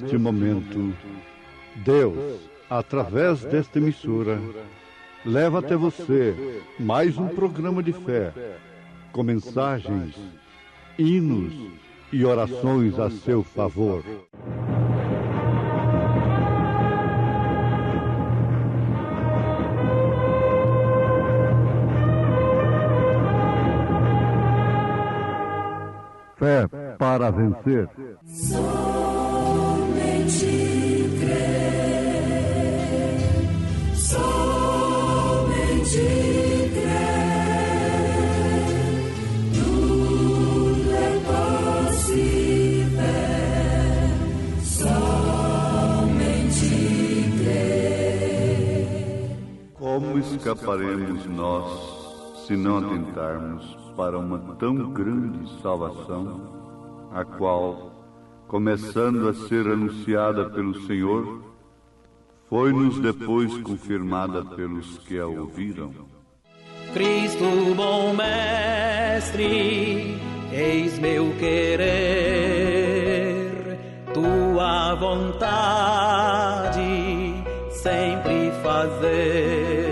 neste momento, Deus, através desta emissora, leva até você mais um programa de fé, com mensagens, hinos e orações a seu favor. Fé para vencer. Somente crer, somente crer, tudo é possível, somente crer. Como escaparemos nós se não atentarmos para uma tão grande salvação, a qual, começando a ser anunciada pelo Senhor, foi-nos depois confirmada pelos que a ouviram? Cristo, bom mestre, eis meu querer, tua vontade sempre fazer.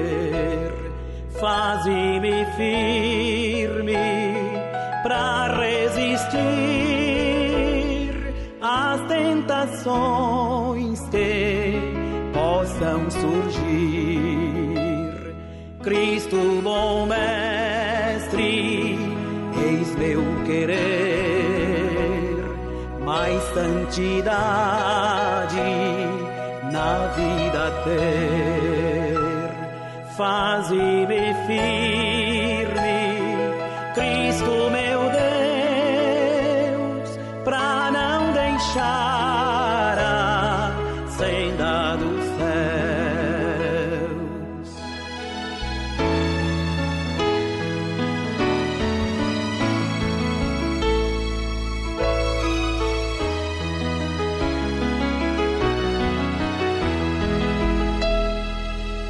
Faze-me firme pra resistir às tentações que possam surgir. Cristo, bom mestre, eis meu querer, mais santidade na vida ter. Faze-me firme, Cristo meu Deus, pra não deixar a senda dos céus.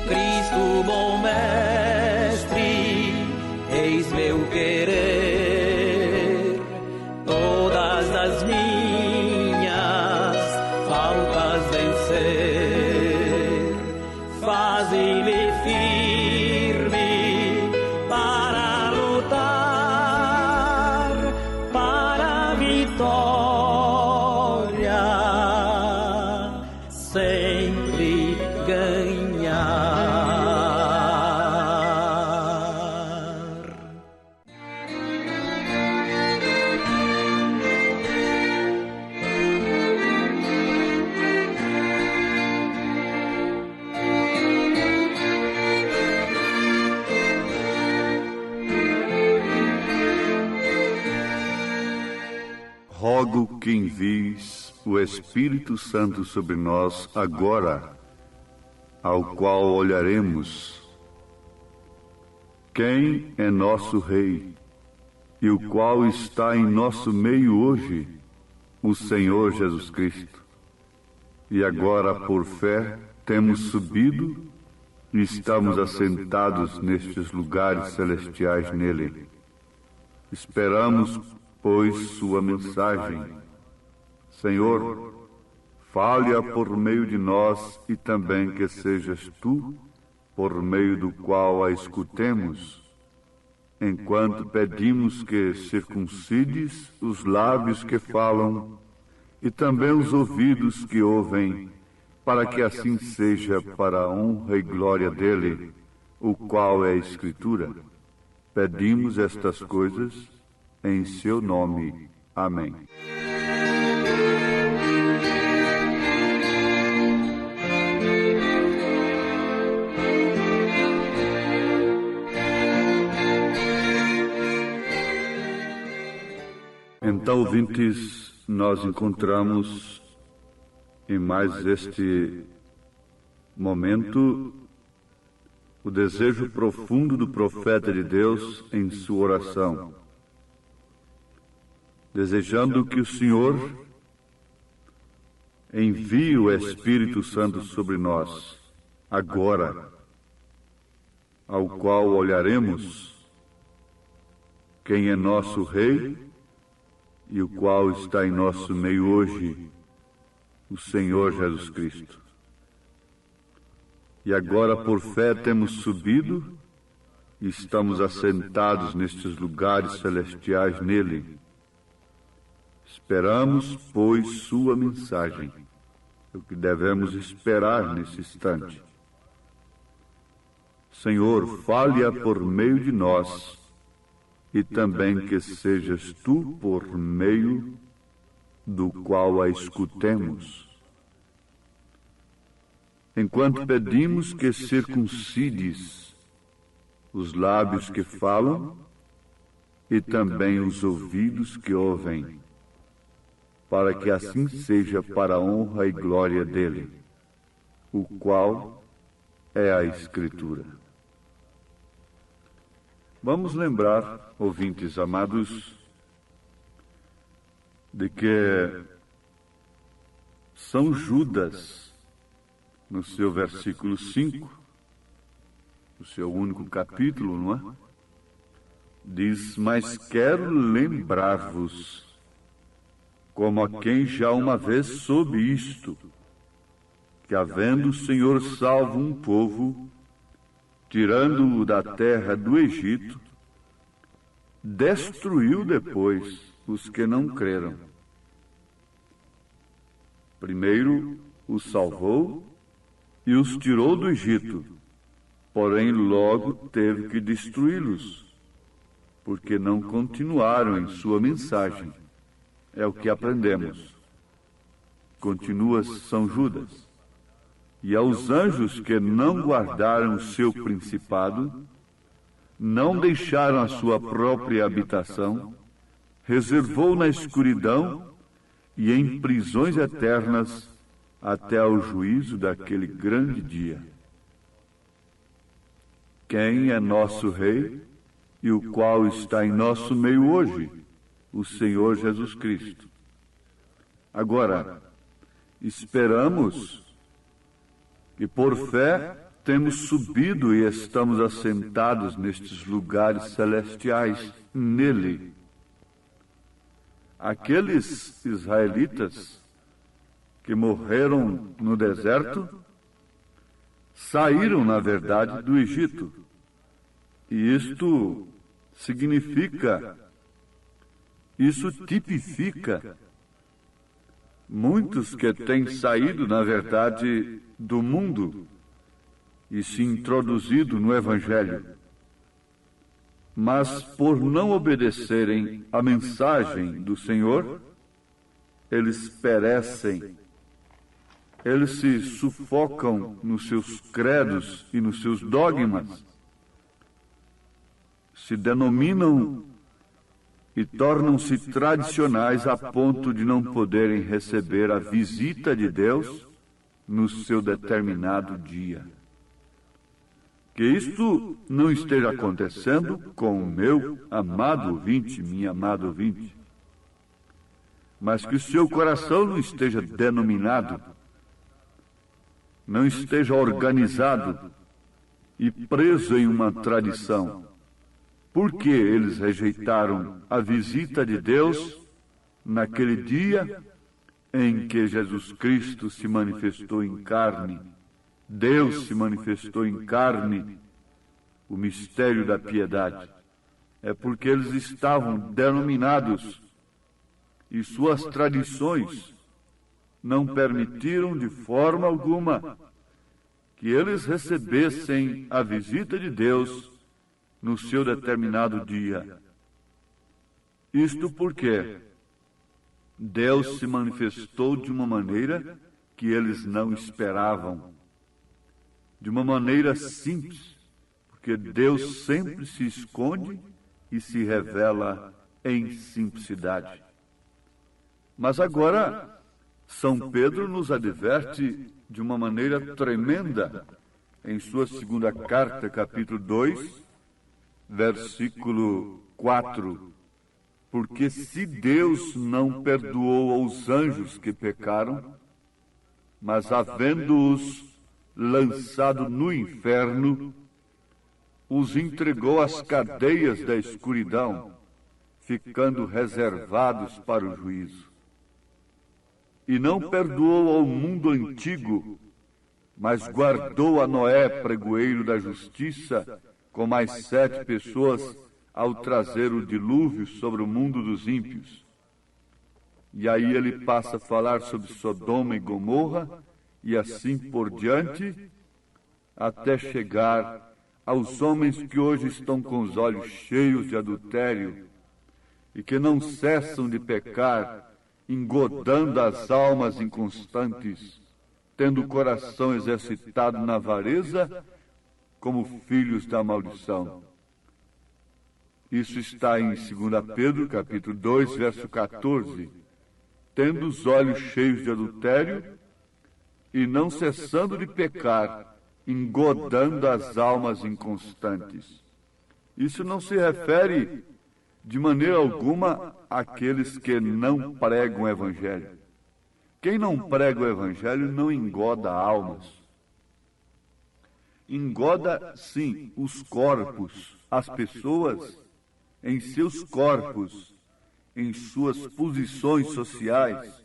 Cristo, bom mestre, eis meu querer, todas as minhas faltas vencer. Faze-me firme para lutar para a vitória, sempre ganhar. Rogo que envies o Espírito Santo sobre nós agora, ao qual olharemos. Quem é nosso Rei, e o qual está em nosso meio hoje? O Senhor Jesus Cristo. E agora, por fé, temos subido e estamos assentados nestes lugares celestiais nele. Esperamos, pois, sua mensagem. Senhor, fale-a por meio de nós e também que sejas tu, por meio do qual a escutemos, enquanto pedimos que circuncides os lábios que falam e também os ouvidos que ouvem, para que assim seja para a honra e glória dele, o qual é a Escritura. Pedimos estas coisas em seu nome. Amém. Então, ouvintes, nós encontramos em mais este momento o desejo profundo do profeta de Deus em sua oração, desejando que o Senhor envie o Espírito Santo sobre nós, agora, ao qual olharemos, quem é nosso Rei e o qual está em nosso meio hoje, o Senhor Jesus Cristo. E agora, por fé, temos subido e estamos assentados nestes lugares celestiais nele. Esperamos, pois, sua mensagem, o que devemos esperar nesse instante. Senhor, fale-a por meio de nós, e também que sejas tu por meio do qual a escutemos. Enquanto pedimos que circuncides os lábios que falam e também os ouvidos que ouvem, para que assim seja para a honra e glória dele, o qual é a Escritura. Vamos lembrar, ouvintes amados, de que São Judas, no seu versículo 5, o seu único capítulo, não é? Diz: mas quero lembrar-vos, como a quem já uma vez soube isto, que havendo o Senhor salvo um povo, tirando-o da terra do Egito, destruiu depois os que não creram. Primeiro os salvou e os tirou do Egito, porém logo teve que destruí-los, porque não continuaram em sua mensagem. É o que aprendemos. Continua São Judas. E aos anjos que não guardaram o seu principado, não deixaram a sua própria habitação, reservou na escuridão e em prisões eternas até ao juízo daquele grande dia. Quem é nosso Rei e o qual está em nosso meio hoje? O Senhor Jesus Cristo. Agora, esperamos que por fé temos subido e estamos assentados nestes lugares celestiais nele. Aqueles israelitas que morreram no deserto saíram, na verdade, do Egito. E isto significa, isso tipifica muitos que têm saído, na verdade, do mundo e se introduzido no Evangelho. Mas, por não obedecerem à mensagem do Senhor, eles perecem. Eles se sufocam nos seus credos e nos seus dogmas, se denominam e tornam-se tradicionais a ponto de não poderem receber a visita de Deus no seu determinado dia. Que isto não esteja acontecendo com o meu amado ouvinte, minha amada ouvinte, mas que o seu coração não esteja denominado, não esteja organizado e preso em uma tradição. Porque eles rejeitaram a visita de Deus naquele dia em que Jesus Cristo se manifestou em carne. Deus se manifestou em carne, o mistério da piedade. É porque eles estavam denominados e suas tradições não permitiram de forma alguma que eles recebessem a visita de Deus no seu determinado dia. Isto porque Deus se manifestou de uma maneira que eles não esperavam, de uma maneira simples, porque Deus sempre se esconde e se revela em simplicidade. Mas agora, São Pedro nos adverte de uma maneira tremenda em sua segunda carta, capítulo 2, versículo 4, porque se Deus não perdoou aos anjos que pecaram, mas havendo-os lançado no inferno, os entregou às cadeias da escuridão, ficando reservados para o juízo. e não perdoou ao mundo antigo, mas guardou a Noé, pregoeiro da justiça, com mais 7 pessoas, ao trazer o dilúvio sobre o mundo dos ímpios. E aí ele passa a falar sobre Sodoma e Gomorra, e assim por diante, até chegar aos homens que hoje estão com os olhos cheios de adultério e que não cessam de pecar, engodando as almas inconstantes, tendo o coração exercitado na avareza, como filhos da maldição. Isso está em 2 Pedro, capítulo 2, verso 14. Tendo os olhos cheios de adultério e não cessando de pecar, engodando as almas inconstantes. Isso não se refere de maneira alguma àqueles que não pregam o Evangelho. Quem não prega o Evangelho não engoda almas. Engoda, sim, os corpos, as pessoas em seus corpos, em suas posições sociais,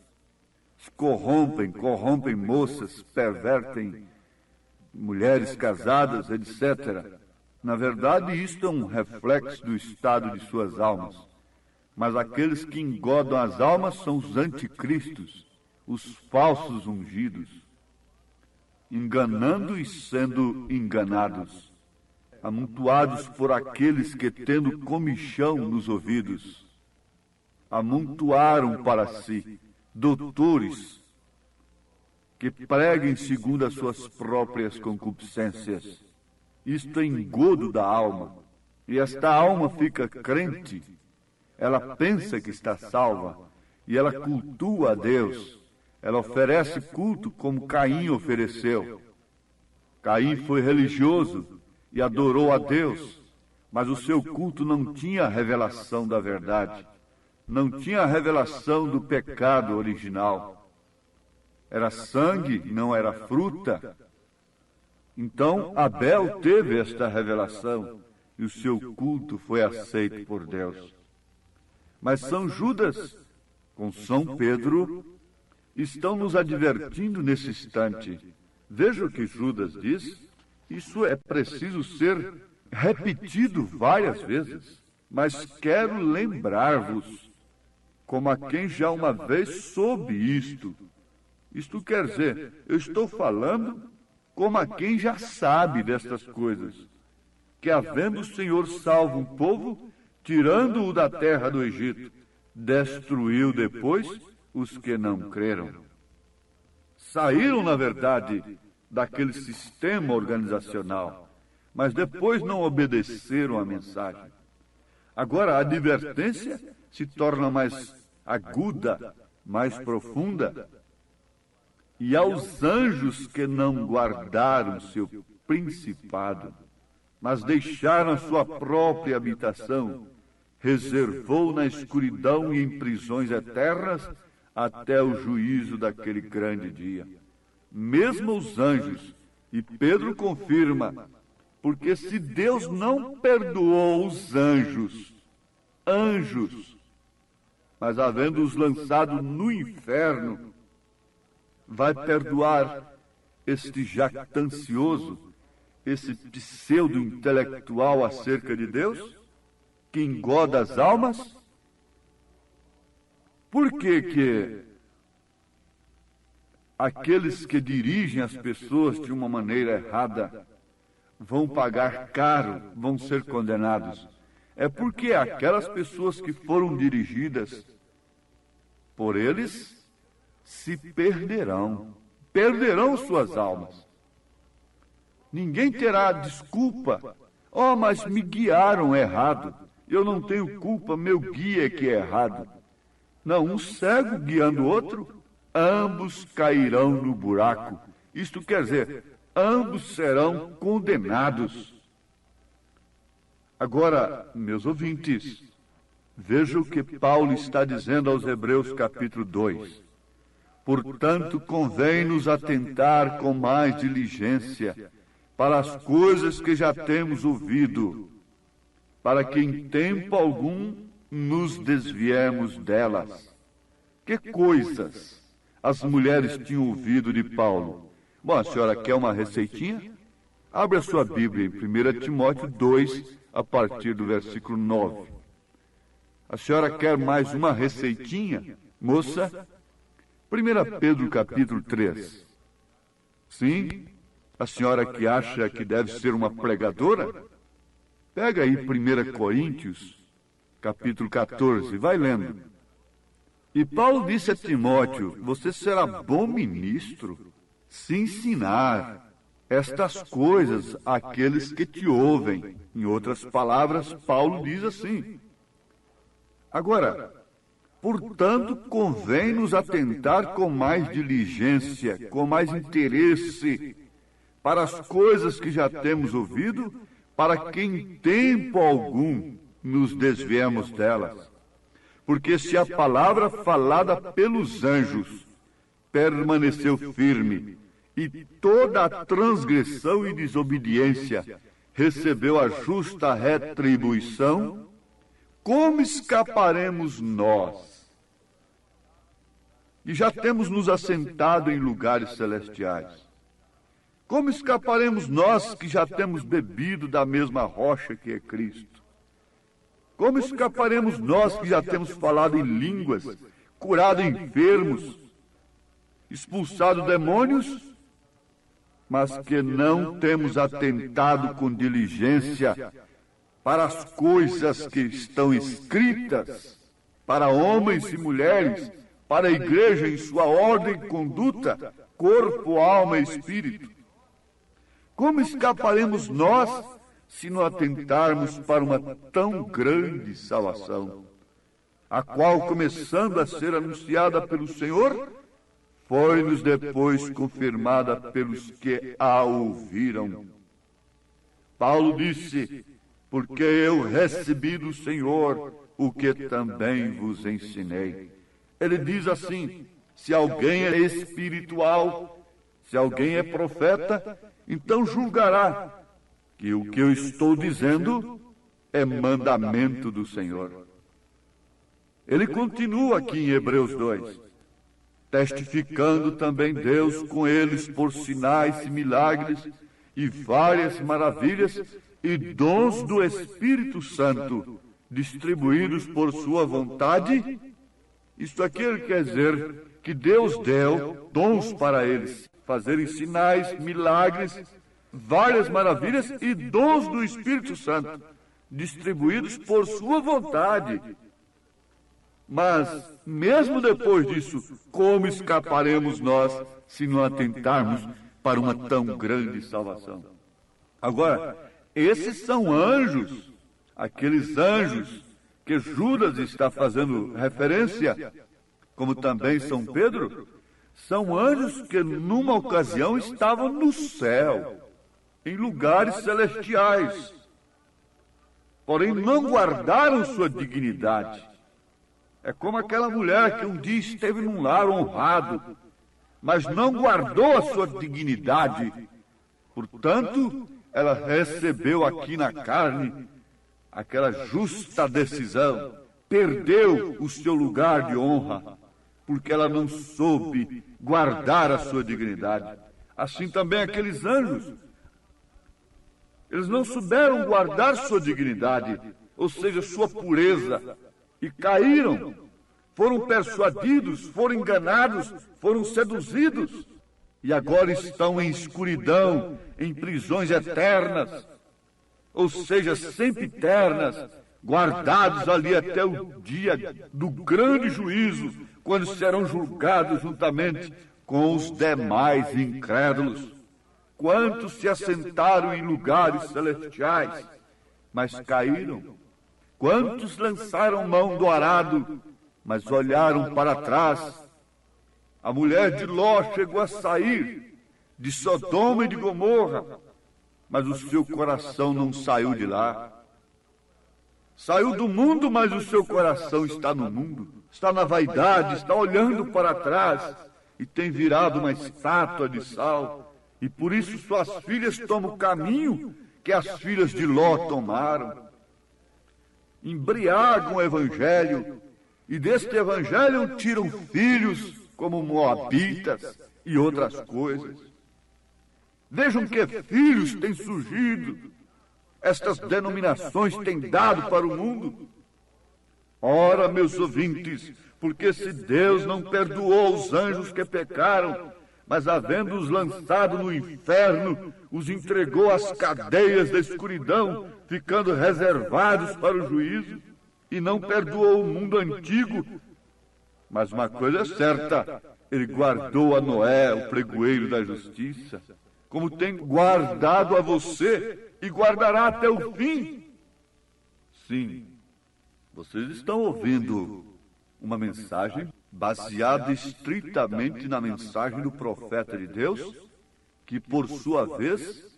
corrompem moças, pervertem mulheres casadas, etc. Na verdade, isto é um reflexo do estado de suas almas. Mas aqueles que engodam as almas são os anticristos, os falsos ungidos, enganando e sendo enganados, amontoados por aqueles que, tendo comichão nos ouvidos, amontoaram para si doutores que preguem segundo as suas próprias concupiscências. Isto é engodo da alma. E esta alma fica crente. Ela pensa que está salva. E ela cultua a Deus. Ela oferece culto como Caim ofereceu. Caim foi religioso e adorou a Deus. Mas o seu culto não tinha a revelação da verdade. Não tinha a revelação do pecado original. Era sangue, não era fruta. Então, Abel teve esta revelação e o seu culto foi aceito por Deus. Mas São Judas, com São Pedro, estão nos advertindo nesse instante. Veja o que Judas diz. Isso é preciso ser repetido várias vezes. Mas quero lembrar-vos, como a quem já uma vez soube isto. Isto quer dizer, eu estou falando como a quem já sabe destas coisas, que havendo o Senhor salvo um povo, tirando-o da terra do Egito, destruiu depois os que não creram. Saíram, na verdade, daquele sistema organizacional, mas depois não obedeceram à mensagem. Agora a advertência se torna mais aguda, mais profunda. E aos anjos que não guardaram seu principado, mas deixaram a sua própria habitação, reservou na escuridão e em prisões eternas até o juízo daquele grande dia. Mesmo os anjos, e Pedro confirma, porque se Deus não perdoou os anjos, mas havendo-os lançado no inferno, vai perdoar este jactancioso, esse pseudo-intelectual acerca de Deus, que engoda as almas? Por que aqueles que dirigem as pessoas de uma maneira errada vão pagar caro, vão ser condenados? É porque aquelas pessoas que foram dirigidas por eles se perderão suas almas. Ninguém terá desculpa. Oh, mas me guiaram errado. Eu não tenho culpa, meu guia é que é errado. Não, um cego guiando outro, ambos cairão no buraco. Isto quer dizer, ambos serão condenados. Agora, meus ouvintes, vejam o que Paulo está dizendo aos Hebreus capítulo 2. Portanto, convém-nos atentar com mais diligência para as coisas que já temos ouvido, para que em tempo algum nos desviemos delas. Que coisas? as mulheres tinham ouvido de Paulo. Bom, a senhora quer uma receitinha? Abre a sua Bíblia em 1 Timóteo 2, a partir do versículo 9. A senhora quer mais uma receitinha, moça? 1 Pedro capítulo 3. Sim? A senhora que acha que deve ser uma pregadora? Pega aí 1 Coríntios, capítulo 14, vai lendo. E Paulo disse a Timóteo, você será bom ministro, se ensinar estas coisas àqueles que te ouvem. Em outras palavras, Paulo diz assim. Agora, portanto, convém nos atentar com mais diligência, com mais interesse, para as coisas que já temos ouvido, para que em tempo algum nos desviemos delas. Porque se a palavra falada pelos anjos permaneceu firme, e toda a transgressão e desobediência recebeu a justa retribuição, como escaparemos nós? E já temos nos assentado em lugares celestiais. Como escaparemos nós que já temos bebido da mesma rocha que é Cristo? Como escaparemos nós que já temos falado em línguas, curado enfermos, expulsado demônios, mas que não temos atentado com diligência para as coisas que estão escritas, para homens e mulheres, para a igreja em sua ordem e conduta, corpo, alma e espírito? Como escaparemos nós se não atentarmos para uma tão grande salvação, a qual, começando a ser anunciada pelo Senhor, foi-nos depois confirmada pelos que a ouviram? Paulo disse, porque eu recebi do Senhor o que também vos ensinei. Ele diz assim, se alguém é espiritual, se alguém é profeta, então julgará que o que eu estou dizendo é mandamento do Senhor. Ele continua aqui em Hebreus 2, testificando também Deus com eles por sinais e milagres e várias maravilhas e dons do Espírito Santo, distribuídos por sua vontade. Isto aqui quer dizer que Deus deu dons para eles, fazerem sinais, milagres, várias maravilhas e dons do Espírito Santo, distribuídos por sua vontade. Mas, mesmo depois disso, como escaparemos nós se não atentarmos para uma tão grande salvação? Agora, esses são anjos, aqueles anjos que Judas está fazendo referência, como também São Pedro, são anjos que numa ocasião estavam no céu, em lugares celestiais. Porém, não guardaram sua dignidade. É como aquela mulher que um dia esteve num lar honrado, mas não guardou a sua dignidade. Portanto, ela recebeu aqui na carne aquela justa decisão, perdeu o seu lugar de honra, porque ela não soube guardar a sua dignidade. Assim também aqueles anjos, eles não souberam guardar sua dignidade, ou seja, sua pureza, e caíram, foram persuadidos, foram enganados, foram seduzidos, e agora estão em escuridão, em prisões eternas, ou seja, sempiternas, guardados ali até o dia do grande juízo, quando serão julgados juntamente com os demais incrédulos. Quantos se assentaram em lugares celestiais, mas caíram? Quantos lançaram mão do arado, mas olharam para trás? A mulher de Ló chegou a sair de Sodoma e de Gomorra, mas o seu coração não saiu de lá. Saiu do mundo, mas o seu coração está no mundo, está na vaidade, está olhando para trás e tem virado uma estátua de sal. E por isso suas filhas tomam o caminho que as filhas de Ló tomaram. Embriagam o evangelho, e deste evangelho tiram filhos como moabitas e outras coisas. Vejam que filhos têm surgido, estas denominações têm dado para o mundo. Ora, meus ouvintes, porque se Deus não perdoou os anjos que pecaram, mas havendo-os lançado no inferno, os entregou às cadeias da escuridão, ficando reservados para o juízo, e não perdoou o mundo antigo. Mas uma coisa é certa, ele guardou a Noé, o pregoeiro da justiça, como tem guardado a você e guardará até o fim. Sim, vocês estão ouvindo uma mensagem baseada estritamente na mensagem do profeta de Deus, que por sua vez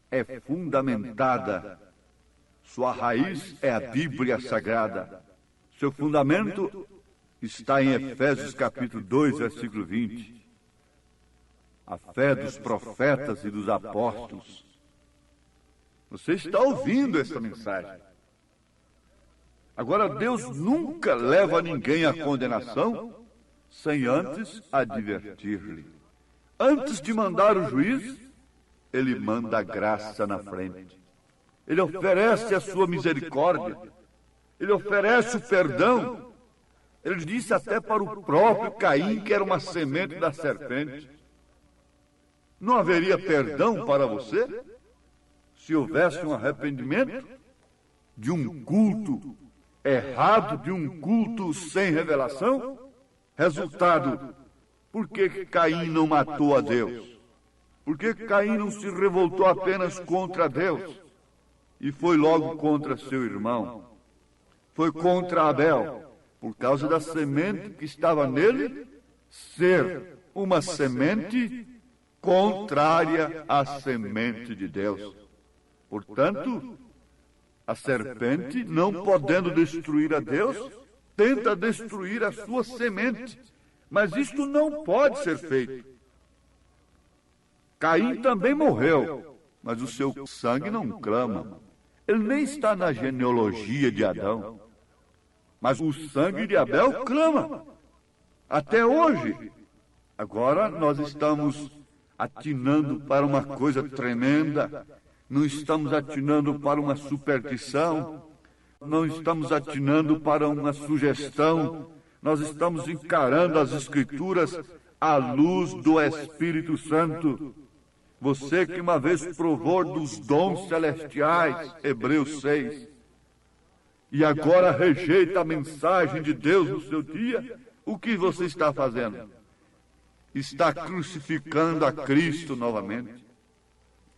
é fundamentada. Sua raiz é a Bíblia Sagrada. Seu fundamento está em Efésios capítulo 2, versículo 20. A fé dos profetas e dos apóstolos. Você está ouvindo essa mensagem. Agora, Deus nunca leva ninguém à condenação sem antes advertir-lhe. Antes de mandar o juízo, ele manda a graça na frente. Ele oferece a sua misericórdia. Ele oferece o perdão. Ele disse até para o próprio Caim, que era uma semente da serpente: não haveria perdão para você se houvesse um arrependimento de um culto errado, de um culto sem revelação? Resultado, por que Caim não matou a Deus? Por que Caim não se revoltou apenas contra Deus e foi logo contra seu irmão? Foi contra Abel, por causa da semente que estava nele ser uma semente contrária à semente de Deus. Portanto, a serpente, não podendo destruir a Deus, tenta destruir a sua semente. Mas isto não pode ser feito. Caim também morreu, mas o seu sangue não clama. Ele nem está na genealogia de Adão. Mas o sangue de Abel clama. Até hoje. Agora nós estamos atinando para uma coisa tremenda. Não estamos atinando para uma superstição, não estamos atinando para uma sugestão, nós estamos encarando as Escrituras à luz do Espírito Santo. Você que uma vez provou dos dons celestiais, Hebreus 6, e agora rejeita a mensagem de Deus no seu dia, o que você está fazendo? Está crucificando a Cristo novamente.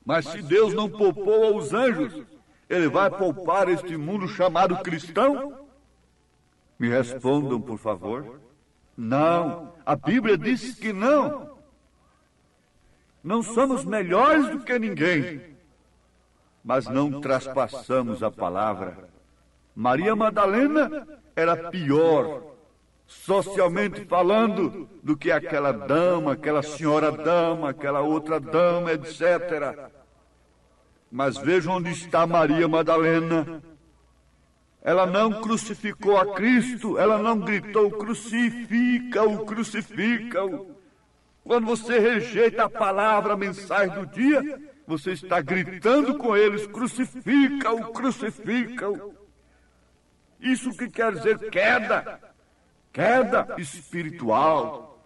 Mas se Deus não poupou aos anjos, Ele vai poupar este mundo chamado cristão? Me respondam, por favor. Não, a Bíblia diz que não. Não somos melhores do que ninguém, mas não traspassamos a palavra. Maria Madalena era pior, socialmente falando, do que aquela dama, aquela senhora dama, aquela outra dama, etc. Mas vejam onde está Maria Madalena. Ela não crucificou a Cristo, ela não gritou: crucifica-o, crucifica-o. Quando você rejeita a palavra, a mensagem do dia, você está gritando com eles: crucifica-o, crucifica-o. Isso que quer dizer queda espiritual,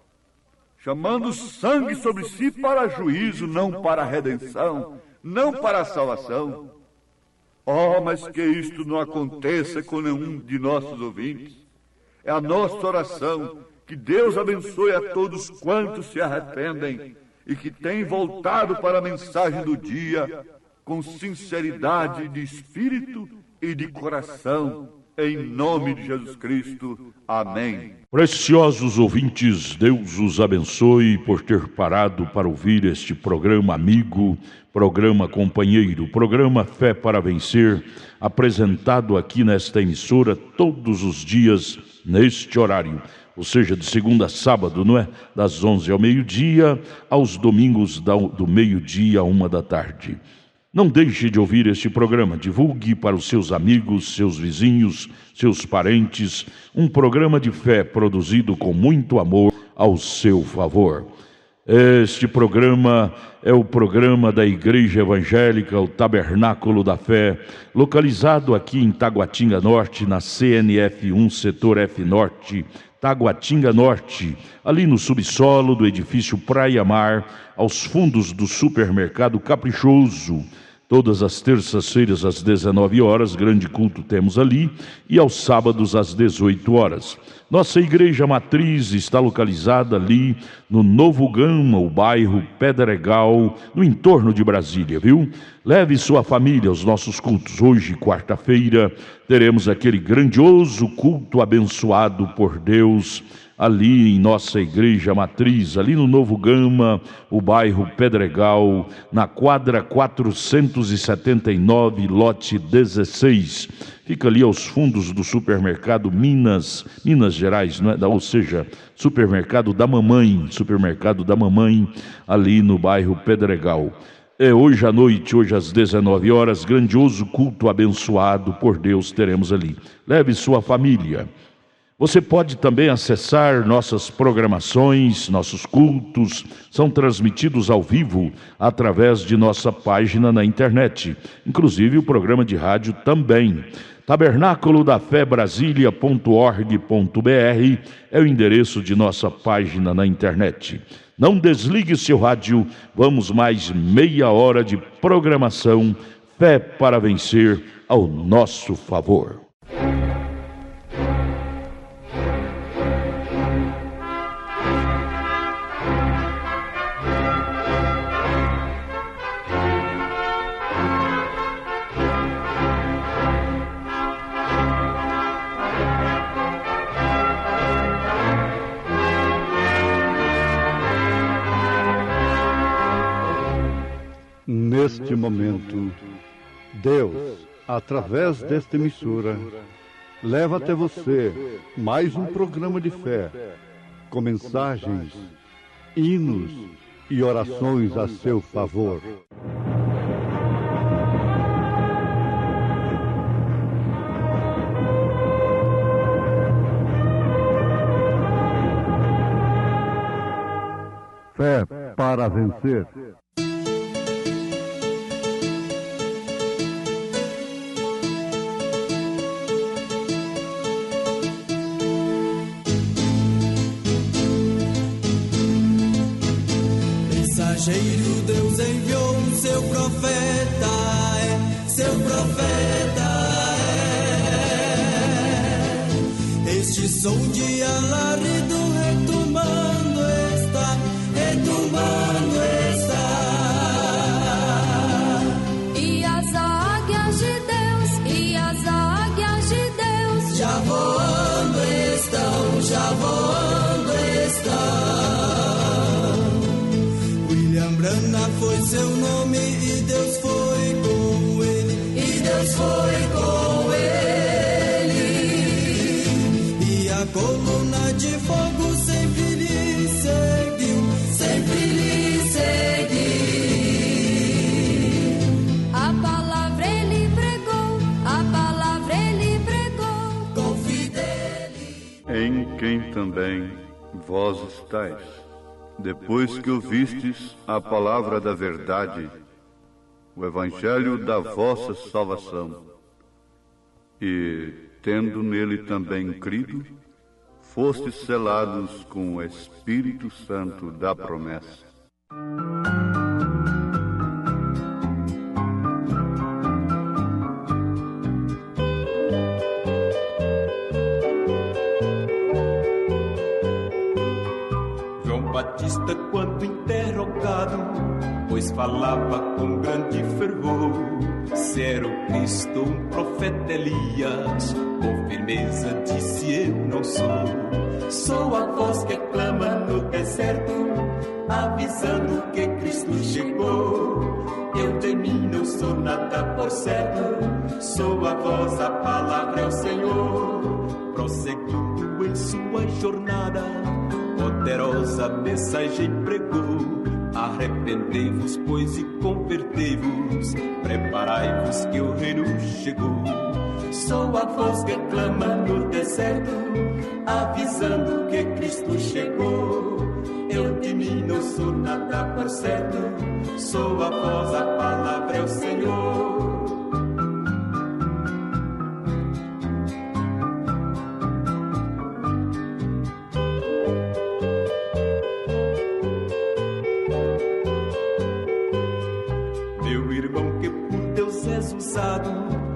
chamando sangue sobre si para juízo, não para redenção, não para a salvação. Oh, mas que isto não aconteça com nenhum de nossos ouvintes. É a nossa oração, que Deus abençoe a todos quantos se arrependem e que têm voltado para a mensagem do dia com sinceridade de espírito e de coração. Em nome de Jesus Cristo. Amém. Preciosos ouvintes, Deus os abençoe por ter parado para ouvir este programa amigo, programa companheiro, programa Fé para Vencer, apresentado aqui nesta emissora todos os dias neste horário, ou seja, de segunda a sábado, não é? Das 11 ao meio-dia, aos domingos do meio-dia à 1 da tarde. Não deixe de ouvir este programa, divulgue para os seus amigos, seus vizinhos, seus parentes, um programa de fé produzido com muito amor ao seu favor. Este programa é o programa da Igreja Evangélica, o Tabernáculo da Fé, localizado aqui em Taguatinga Norte, na CNF 1, Setor F Norte, Taguatinga Norte, ali no subsolo do edifício Praia Mar, aos fundos do supermercado Caprichoso. Todas as terças-feiras às 19 horas, grande culto temos ali, e aos sábados às 18 horas. Nossa igreja matriz está localizada ali no Novo Gama, o bairro Pedregal, no entorno de Brasília, viu? Leve sua família aos nossos cultos. Hoje, quarta-feira, teremos aquele grandioso culto abençoado por Deus, ali em nossa igreja matriz, ali no Novo Gama, o bairro Pedregal, na quadra 479, lote 16. Fica ali aos fundos do supermercado Minas Gerais, não é? Ou seja, supermercado da mamãe, ali no bairro Pedregal. Hoje à noite, hoje às 19 horas, grandioso culto abençoado por Deus teremos ali. Leve sua família. Você pode também acessar nossas programações, nossos cultos, são transmitidos ao vivo através de nossa página na internet, inclusive o programa de rádio também. Tabernáculo da Fé Brasília.org.br é o endereço de nossa página na internet. Não desligue seu rádio, vamos mais meia hora de programação, Fé para Vencer ao nosso favor. Neste momento, Deus, através desta emissora, leva até você mais um programa de fé, com mensagens, hinos e orações a seu favor. Fé para vencer. Mensageiro, Deus enviou seu profeta, seu profeta é. Este som de alarido retumando está, E as águias de Deus, já voando estão, Brana foi seu nome e Deus foi com ele, E a coluna de fogo sempre lhe seguiu, A palavra ele pregou, com fidelidade. Em quem também vós estáis, depois que ouvistes a palavra da verdade, o evangelho da vossa salvação, e, tendo nele também crido, fostes selados com o Espírito Santo da promessa. Batista, quando interrogado, pois falava com grande fervor, se era o Cristo, um profeta Elias, com firmeza disse: eu não sou. Sou a voz que clama no deserto, avisando que Cristo chegou. Eu de mim não sou nada por certo, sou a voz, a palavra é o Senhor. Prosseguindo em sua jornada, poderosa mensagem pregou: arrependei-vos, pois, e convertei-vos, preparai-vos que o reino chegou. Sou a voz que clama no deserto, avisando que Cristo chegou. Eu de mim não sou nada por certo, sou a voz, a palavra é o Senhor.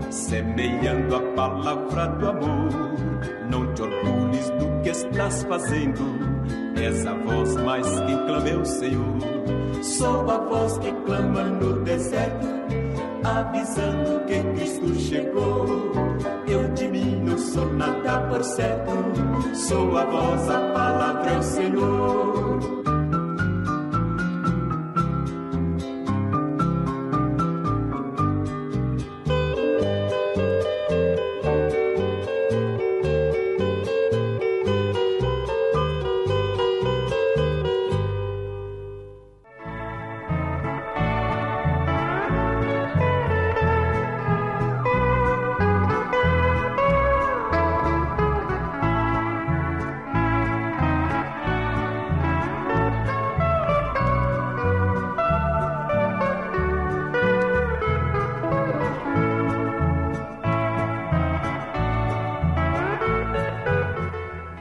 Semeando a palavra do amor, não te orgulhes do que estás fazendo, és a voz mais que clama ao Senhor. Sou a voz que clama no deserto, avisando que Cristo chegou. Eu de mim não sou nada por certo, sou a voz, a palavra é o Senhor.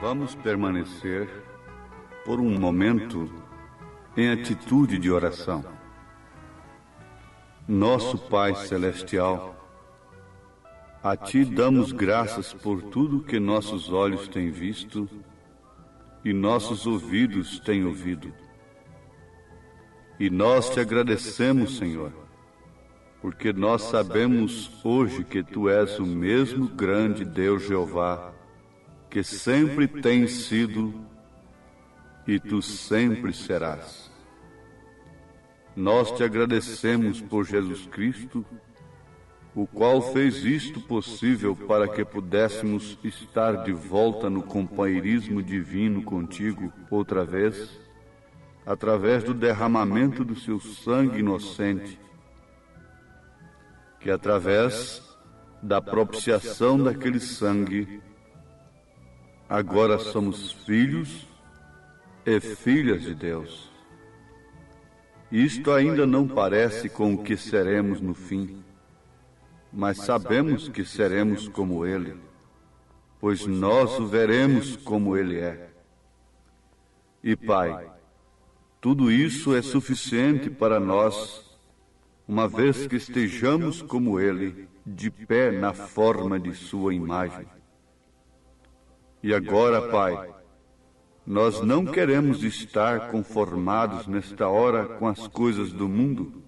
Vamos permanecer por um momento em atitude de oração. Nosso Pai Celestial, a Ti damos graças por tudo que nossos olhos têm visto e nossos ouvidos têm ouvido. E nós Te agradecemos, Senhor, porque nós sabemos hoje que Tu és o mesmo grande Deus Jeová, que sempre tens sido e Tu sempre serás. Nós Te agradecemos por Jesus Cristo, o qual fez isto possível para que pudéssemos estar de volta no companheirismo divino contigo outra vez, através do derramamento do Seu sangue inocente, que através da propiciação daquele sangue, agora somos filhos e filhas de Deus. Isto ainda não parece com o que seremos no fim, mas sabemos que seremos como Ele, pois nós o veremos como Ele é. E Pai, tudo isso é suficiente para nós, uma vez que estejamos como Ele, de pé na forma de Sua imagem. E agora, Pai, nós não queremos estar conformados nesta hora com as coisas do mundo,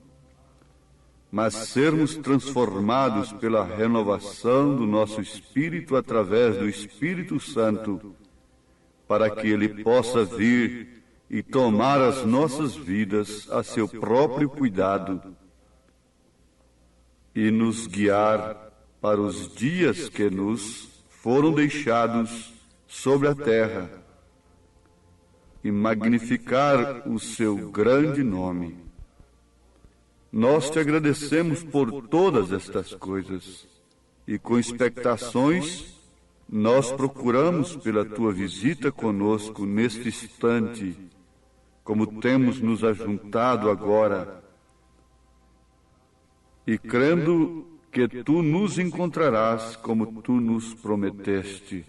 mas sermos transformados pela renovação do nosso espírito através do Espírito Santo, para que Ele possa vir e tomar as nossas vidas a seu próprio cuidado e nos guiar para os dias que nos foram deixados sobre a terra e magnificar o Seu grande nome. Nós Te agradecemos por todas estas coisas e com expectações nós procuramos pela Tua visita conosco neste instante, como temos nos ajuntado agora, e crendo que Tu nos encontrarás como Tu nos prometeste.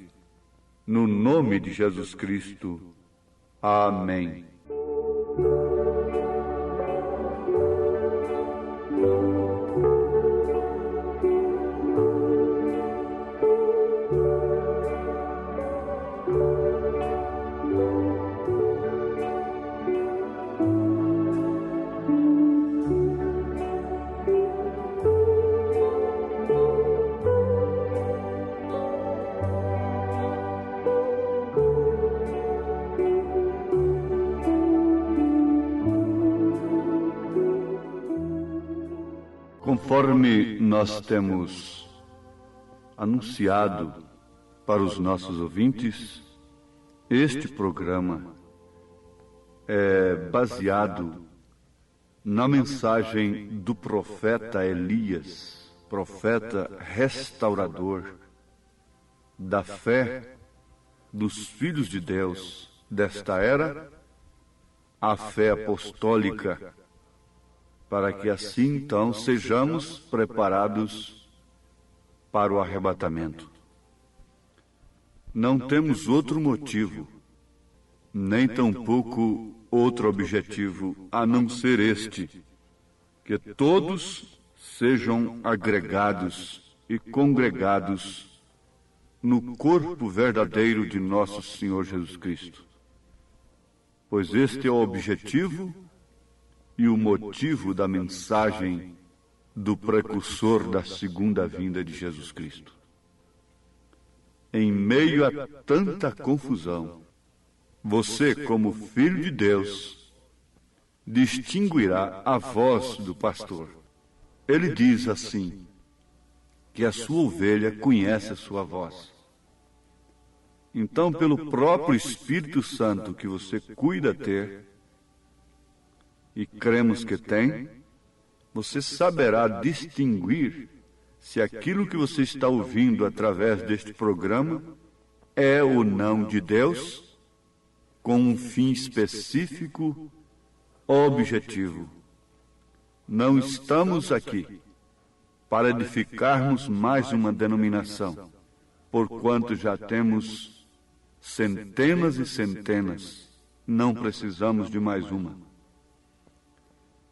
No nome de Jesus Cristo. Amém. Conforme nós temos anunciado para os nossos ouvintes, este programa é baseado na mensagem do profeta Elias, profeta restaurador da fé dos filhos de Deus desta era, a fé apostólica, para que assim então sejamos preparados para o arrebatamento. Não temos outro motivo, nem tampouco outro objetivo, a não ser este, que todos sejam agregados e congregados no corpo verdadeiro de nosso Senhor Jesus Cristo. Pois este é o objetivo e o motivo da mensagem do precursor da segunda vinda de Jesus Cristo. Em meio a tanta confusão, você, como filho de Deus, distinguirá a voz do pastor. Ele diz assim, que a sua ovelha conhece a sua voz. Então, pelo próprio Espírito Santo que você cuida ter, e cremos que tem, você saberá distinguir se aquilo que você está ouvindo através deste programa é ou não de Deus, com um fim específico, objetivo. Não estamos aqui para edificarmos mais uma denominação, porquanto já temos centenas e centenas, não precisamos de mais uma.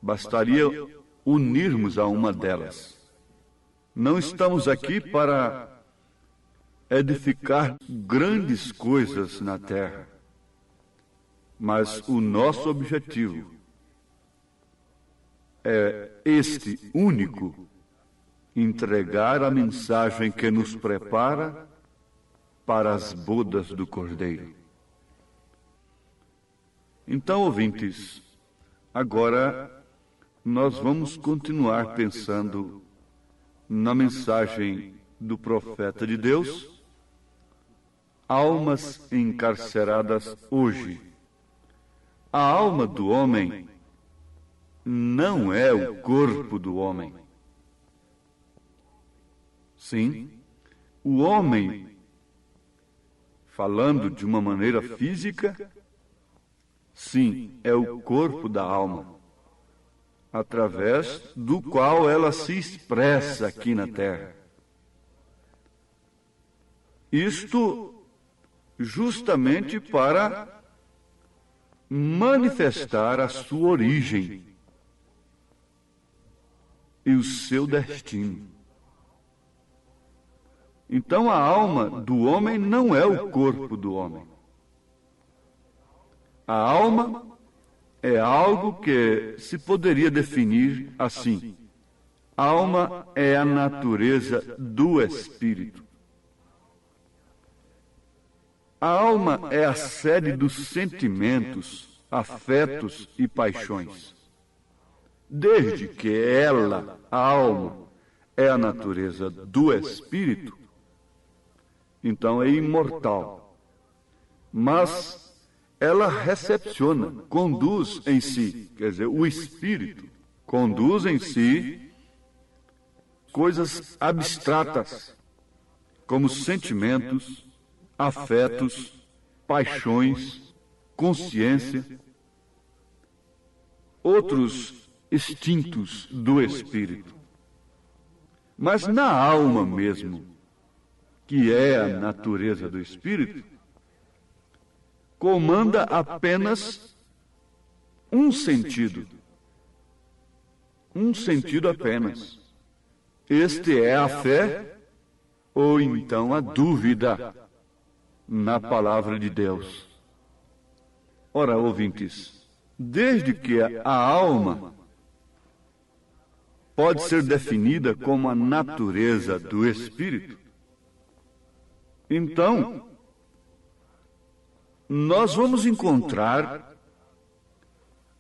Bastaria unirmos a uma delas. Não estamos aqui para edificar grandes coisas na terra, mas o nosso objetivo é este único: entregar a mensagem que nos prepara para as bodas do Cordeiro. Então, ouvintes, agora nós vamos continuar pensando na mensagem do profeta de Deus, almas encarceradas hoje. A alma do homem não é o corpo do homem. Sim, o homem, falando de uma maneira física, sim, é o corpo da alma, através do qual ela se expressa aqui na terra. Isto justamente para manifestar a sua origem e o seu destino. Então a alma do homem não é o corpo do homem. A alma é algo que se poderia definir assim: alma é a natureza do espírito. A alma é a sede dos sentimentos, afetos e paixões. Desde que ela, a alma, é a natureza do espírito, então é imortal. Mas ela recepciona, conduz em si, quer dizer, o espírito conduz em si coisas abstratas, como sentimentos, afetos, paixões, consciência, outros instintos do espírito. Mas na alma mesmo, que é a natureza do espírito, comanda apenas um sentido apenas. Este é a fé ou então a dúvida na palavra de Deus. Ora, ouvintes, desde que a alma pode ser definida como a natureza do espírito, então nós vamos encontrar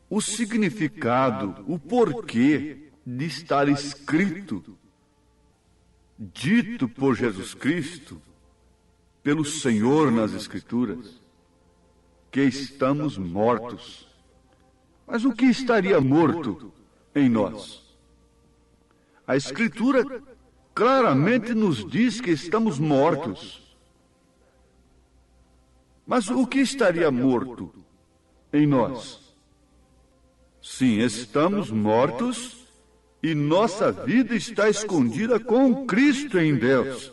o significado, o porquê de estar escrito, dito por Jesus Cristo, pelo Senhor nas Escrituras, que estamos mortos. Mas o que estaria morto em nós? A Escritura claramente nos diz que estamos mortos. Mas o que estaria morto em nós? Sim, estamos mortos e nossa vida está escondida com Cristo em Deus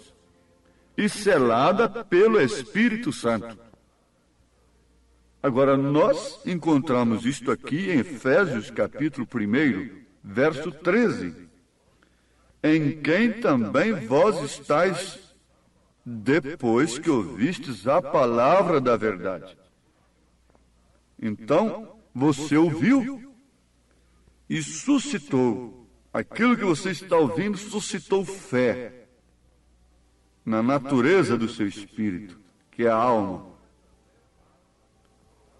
e selada pelo Espírito Santo. Agora, nós encontramos isto aqui em Efésios, capítulo 1, verso 13. Em quem também vós estáis depois que ouvistes a palavra da verdade. Então, você ouviu e suscitou. Aquilo que você está ouvindo suscitou fé na natureza do seu espírito, que é a alma.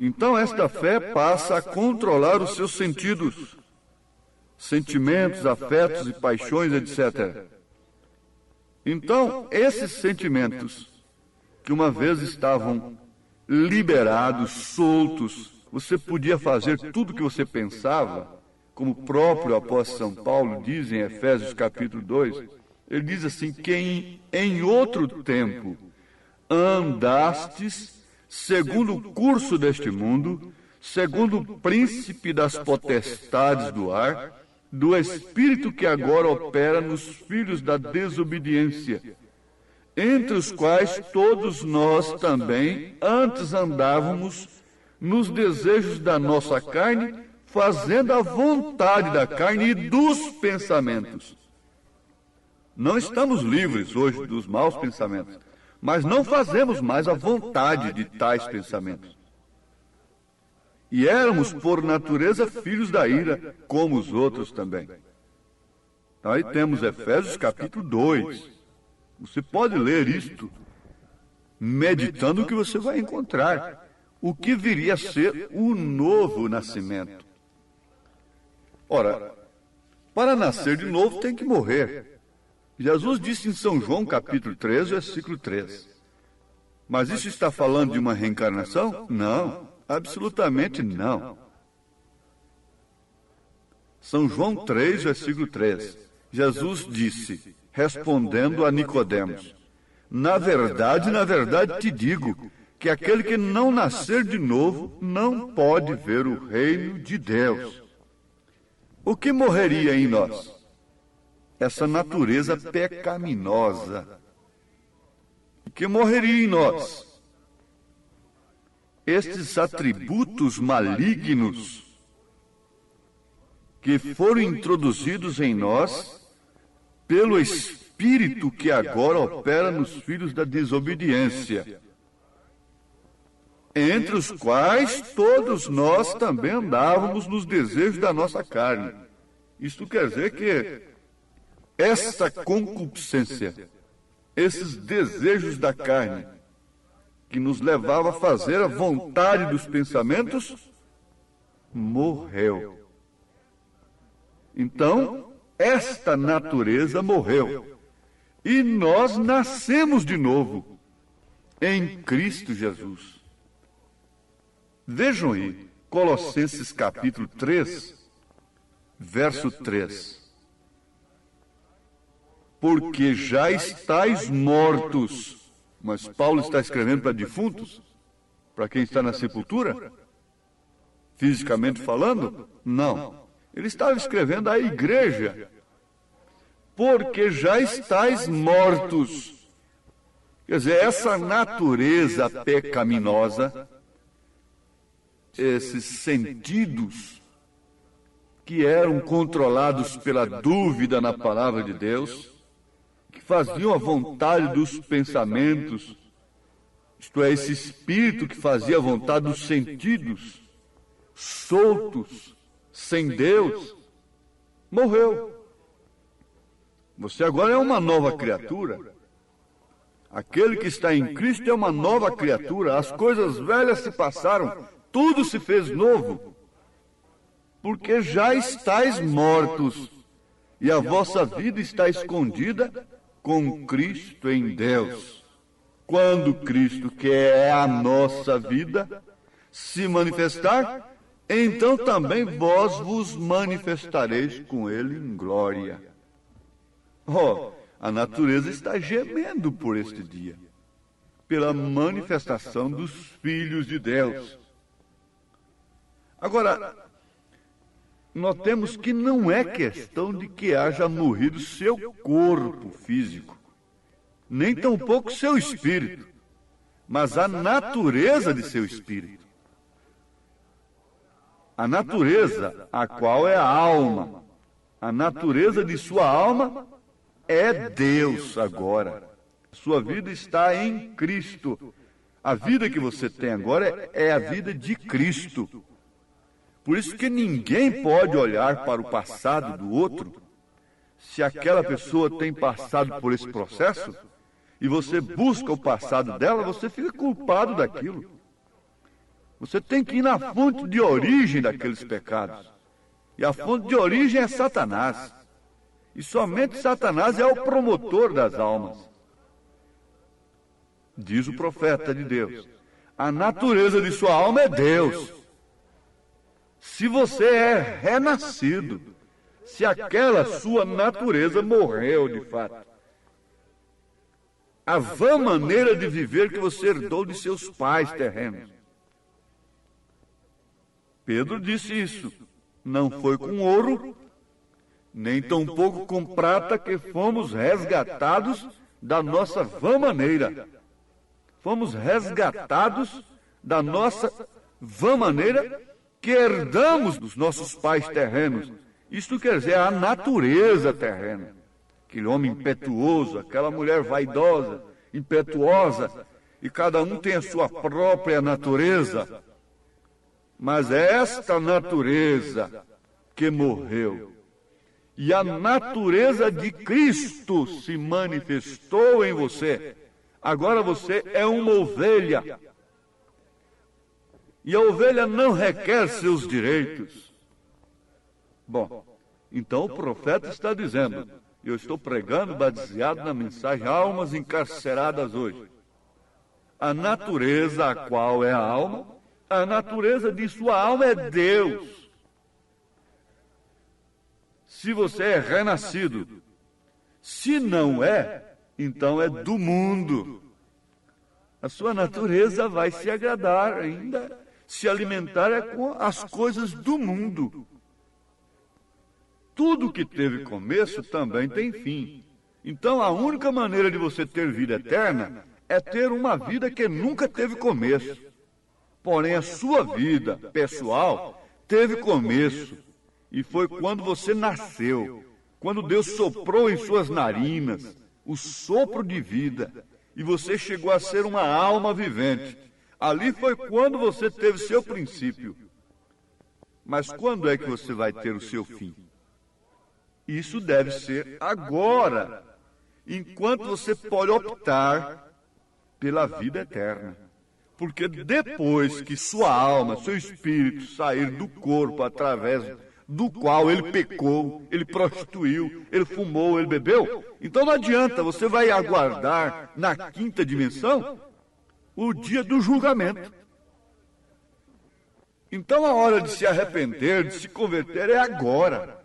Então, esta fé passa a controlar os seus sentidos, sentimentos, afetos e paixões, etc. Então, esses sentimentos, que uma vez estavam liberados, soltos, você podia fazer tudo o que você pensava, como o próprio apóstolo São Paulo diz em Efésios capítulo 2, ele diz assim, que em outro tempo andastes segundo o curso deste mundo, segundo o príncipe das potestades do ar, do espírito que agora opera nos filhos da desobediência, entre os quais todos nós também antes andávamos nos desejos da nossa carne, fazendo a vontade da carne e dos pensamentos. Não estamos livres hoje dos maus pensamentos, mas não fazemos mais a vontade de tais pensamentos. E éramos, por natureza, filhos da ira, como os outros também. Aí temos Efésios capítulo 2. Você pode ler isto, meditando o que você vai encontrar. O que viria a ser o novo nascimento. Ora, para nascer de novo tem que morrer. Jesus disse em São João capítulo 13, versículo 3. Mas isso está falando de uma reencarnação? Não. Absolutamente não. São João 3, versículo 3. Jesus disse, respondendo a Nicodemos, na verdade te digo, que aquele que não nascer de novo não pode ver o reino de Deus. O que morreria em nós? Essa natureza pecaminosa. O que morreria em nós? Estes atributos malignos que foram introduzidos em nós pelo Espírito que agora opera nos filhos da desobediência, entre os quais todos nós também andávamos nos desejos da nossa carne. Isto quer dizer que essa concupiscência, esses desejos da carne, que nos levava a fazer a vontade dos pensamentos, morreu. Então, esta natureza morreu. E nós nascemos de novo em Cristo Jesus. Vejam aí, Colossenses capítulo 3, verso 3. Porque já estáis mortos. Mas Paulo está escrevendo para defuntos? Para quem está na sepultura? Fisicamente falando? Não. Ele estava escrevendo à igreja. Porque já estáis mortos. Quer dizer, essa natureza pecaminosa, esses sentidos que eram controlados pela dúvida na palavra de Deus, que faziam a vontade dos pensamentos, isto é, esse espírito que fazia a vontade dos sentidos, soltos, sem Deus, morreu. Você agora é uma nova criatura. Aquele que está em Cristo é uma nova criatura. As coisas velhas se passaram, tudo se fez novo. Porque já estáis mortos, e a vossa vida está escondida com Cristo em Deus. Quando Cristo, que é a nossa vida, se manifestar, então também vós vos manifestareis com Ele em glória. A natureza está gemendo por este dia, pela manifestação dos filhos de Deus. Agora, notemos que não é questão de que haja morrido seu corpo físico, nem tampouco seu espírito, mas a natureza de seu espírito. A natureza, a qual é a alma, a natureza de sua alma é Deus agora. Sua vida está em Cristo. A vida que você tem agora é a vida de Cristo. Por isso que ninguém pode olhar para o passado do outro, se aquela pessoa tem passado por esse processo, e você busca o passado dela, você fica culpado daquilo. Você tem que ir na fonte de origem daqueles pecados. E a fonte de origem é Satanás. E somente Satanás é o promotor das almas. Diz o profeta de Deus: a natureza de sua alma é Deus. Se você é renascido, se aquela sua natureza morreu de fato, a vã maneira de viver que você herdou de seus pais terrenos. Pedro disse isso: não foi com ouro, nem tampouco com prata que fomos resgatados da nossa vã maneira. Fomos resgatados da nossa vã maneira que herdamos dos nossos pais terrenos. Isto quer dizer a natureza terrena. Aquele homem impetuoso, aquela mulher vaidosa, impetuosa, e cada um tem a sua própria natureza. Mas é esta natureza que morreu. E a natureza de Cristo se manifestou em você. Agora você é uma ovelha. E a ovelha não requer seus direitos. Bom, então o profeta está dizendo, eu estou pregando baseado na mensagem Almas Encarceradas hoje. A natureza a qual é a alma, a natureza de sua alma é Deus. Se você é renascido, se não é, então é do mundo. A sua natureza vai se agradar ainda, se alimentar com as coisas do mundo. Tudo que teve começo também tem fim. Então a única maneira de você ter vida eterna é ter uma vida que nunca teve começo. Porém, a sua vida pessoal teve começo. E foi quando você nasceu, quando Deus soprou em suas narinas o sopro de vida, e você chegou a ser uma alma vivente. Ali foi quando você teve seu princípio. Mas quando é que você vai ter o seu fim? Isso deve ser agora, enquanto você pode optar pela vida eterna. Porque depois que sua alma, seu espírito sair do corpo através do qual ele pecou, ele prostituiu, ele fumou, ele bebeu, então não adianta, você vai aguardar na quinta dimensão o dia do julgamento. Então a hora de se arrepender, de se converter é agora.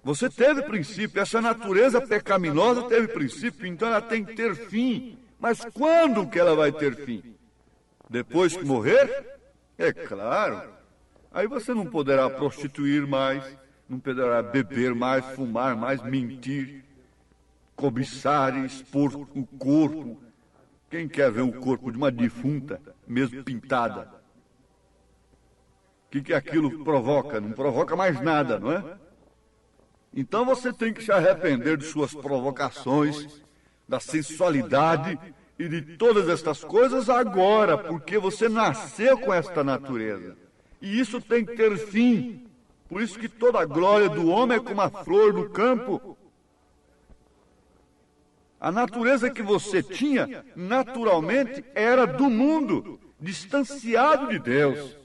Você teve princípio, essa natureza pecaminosa teve princípio, então ela tem que ter fim. Mas quando que ela vai ter fim? Depois que morrer? É claro. Aí você não poderá prostituir mais, não poderá beber mais, fumar mais, mentir, cobiçar e expor o corpo. Quem quer ver o corpo de uma defunta, mesmo pintada? O que aquilo provoca? Não provoca mais nada, não é? Então você tem que se arrepender de suas provocações, da sensualidade e de todas estas coisas agora, porque você nasceu com esta natureza. E isso tem que ter fim. Por isso que toda a glória do homem é como a flor do campo. A natureza que você tinha, naturalmente, era do mundo, distanciado de Deus.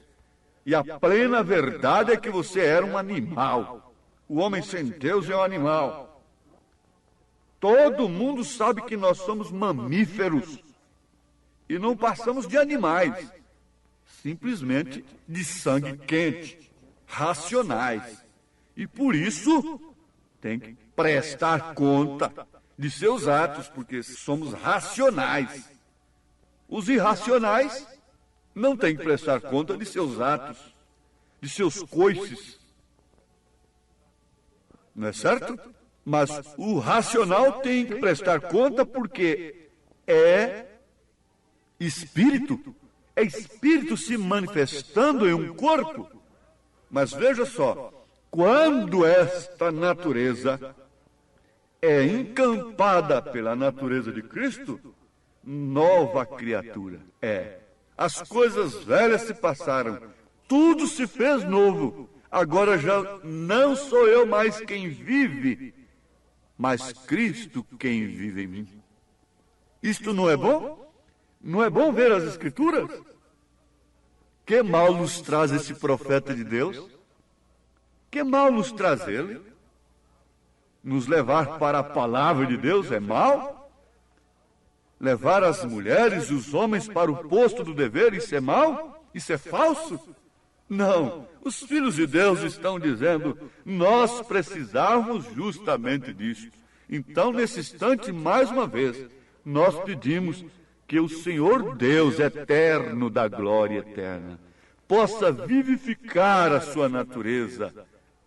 E a plena verdade é que você era um animal. O homem sem Deus é um animal. Todo mundo sabe que nós somos mamíferos e não passamos de animais, simplesmente de sangue quente, racionais. E por isso tem que prestar conta de seus atos, porque somos racionais. Os irracionais não têm que prestar conta de seus atos, de seus coices. Não é certo? Mas o racional tem que prestar conta porque é espírito se manifestando em um corpo. Mas veja só, quando esta natureza é encampada pela natureza de Cristo, nova criatura é. As coisas velhas se passaram, tudo se fez novo. Agora já não sou eu mais quem vive, mas Cristo quem vive em mim. Isto não é bom? Não é bom ver as Escrituras? Que mal nos traz esse profeta de Deus? Que mal nos traz ele? Nos levar para a palavra de Deus é mal? Levar as mulheres e os homens para o posto do dever, isso é mal? Isso é falso? Não, os filhos de Deus estão dizendo, nós precisamos justamente disso. Então, nesse instante, mais uma vez, nós pedimos que o Senhor Deus eterno da glória eterna possa vivificar a sua natureza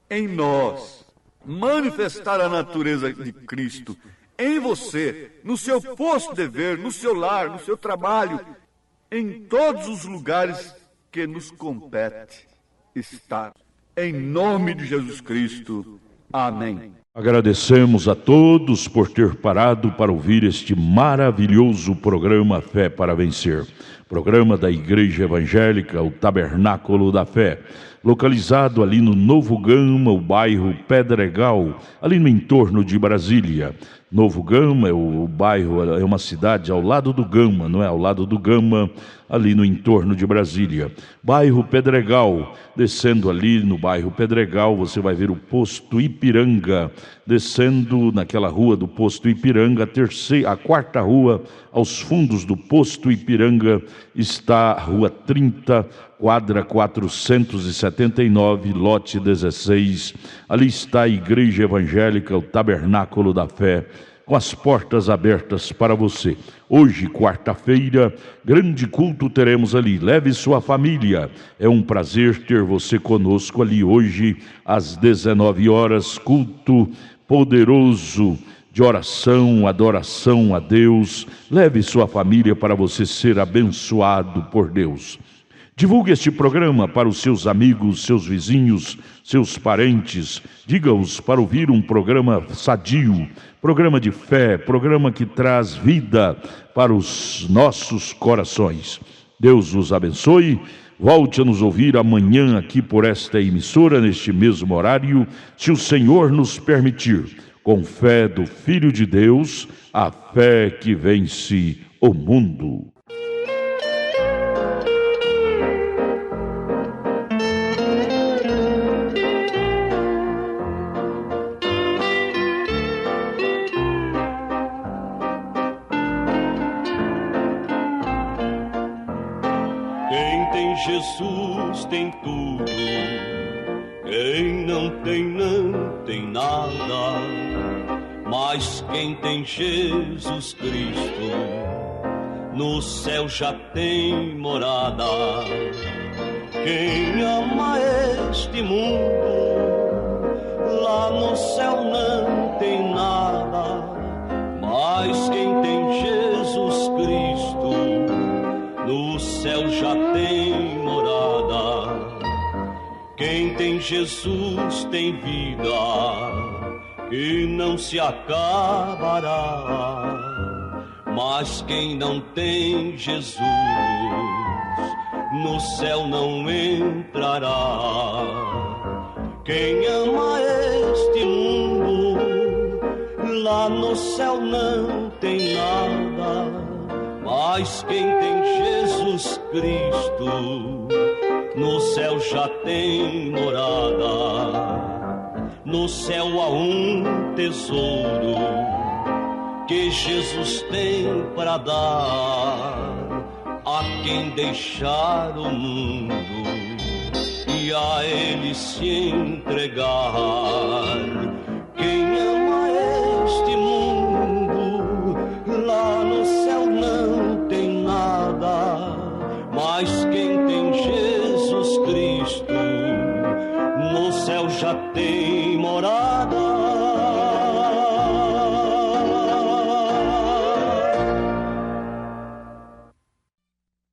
em nós, manifestar a natureza de Cristo em você, no seu posto de dever, no seu lar, no seu trabalho, em todos os lugares que nos compete estar. Em nome de Jesus Cristo. Amém. Agradecemos a todos por ter parado para ouvir este maravilhoso programa Fé para Vencer. Programa da Igreja Evangélica, o Tabernáculo da Fé, localizado ali no Novo Gama, o bairro Pedregal, ali no entorno de Brasília. Novo Gama é o bairro, é uma cidade ao lado do Gama, não é? Ao lado do Gama, ali no entorno de Brasília. Bairro Pedregal, descendo ali no bairro Pedregal, você vai ver o posto Ipiranga. Descendo naquela rua do posto Ipiranga, a quarta rua, aos fundos do posto Ipiranga, está a rua 30, quadra 479, lote 16. Ali está a Igreja Evangélica, o Tabernáculo da Fé, com as portas abertas para você. Hoje, quarta-feira, grande culto teremos ali. Leve sua família. É um prazer ter você conosco ali hoje, às 19 horas, culto poderoso de oração, adoração a Deus. Leve sua família para você ser abençoado por Deus. Divulgue este programa para os seus amigos, seus vizinhos, seus parentes. Diga-os para ouvir um programa sadio, programa de fé, programa que traz vida para os nossos corações. Deus os abençoe. Volte a nos ouvir amanhã aqui por esta emissora, neste mesmo horário, se o Senhor nos permitir. Com fé do Filho de Deus, a fé que vence o mundo. Jesus tem tudo, quem não tem nada, mas quem tem Jesus Cristo, no céu já tem morada. Quem ama este mundo, lá no céu não tem nada, mas quem tem Jesus Cristo, no céu já tem morada. Quem tem Jesus tem vida, que não se acabará. Mas quem não tem Jesus, no céu não entrará. Quem ama este mundo, lá no céu não tem nada. Mas quem tem Jesus Cristo, no céu já tem morada. No céu há um tesouro que Jesus tem para dar a quem deixar o mundo e a Ele se entregar. Quem ama este mundo, terra tem morada